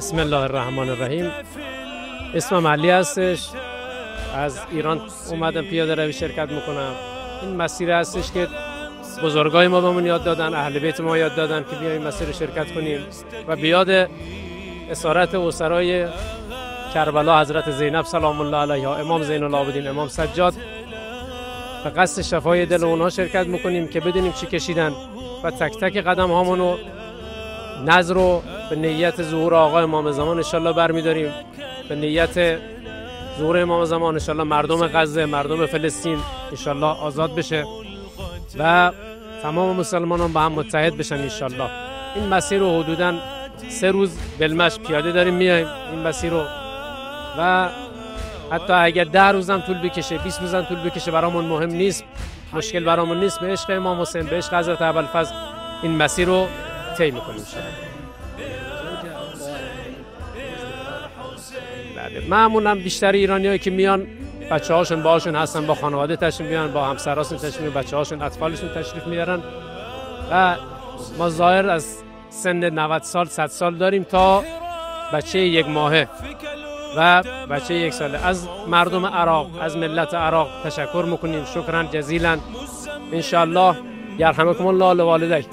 بسم الله الرحمن الرحیم. اسمم علی هستش، از ایران اومدم پیاده روی شرکت میکنم. این مسیر هستش که بزرگای ما بهمون یاد دادن، اهل بیت ما یاد دادن که بیایم مسیر شرکت کنیم و بیاد اسارت اسرای کربلا حضرت زینب سلام الله علیها، امام زین العابدین، امام سجاد، به قصد شفای دل اونها شرکت میکنیم که بدونیم چی کشیدن و تک تک قدم هامونو نظر رو به نیت ظهور آقا امام زمان انشالله برمیداریم. به نیت ظهور امام زمان انشالله مردم غزه، مردم فلسطین انشالله آزاد بشه و تمام مسلمانان با هم متحد بشن انشالله. این مسیر رو حدوداً 3 روز بلمش پیاده داریم میایم این مسیر رو و حتی اگر 10 روزم طول بکشه، 20 روزم طول بکشه، برامون مهم نیست، مشکل برامون نیست. به عشق امام حسین، به عشق حضرت ابوالفضل این مسیر رو طی میکنیم انشالله. معمولا بیشتر ایرانیایی که میان بچه‌هاشون باهاشون هستن، با خانواده تشریف میارن، با همسراشون تشریف میارن، بچه‌هاشون، اطفالشون تشریف میارن و ما ظاهر از سن 90 سال 100 سال داریم تا بچه 1 ماهه و بچه 1 ساله. از مردم عراق، از ملت عراق تشکر میکنیم، شکرا جزیلا. انشالله یرحمکم الله والدیک.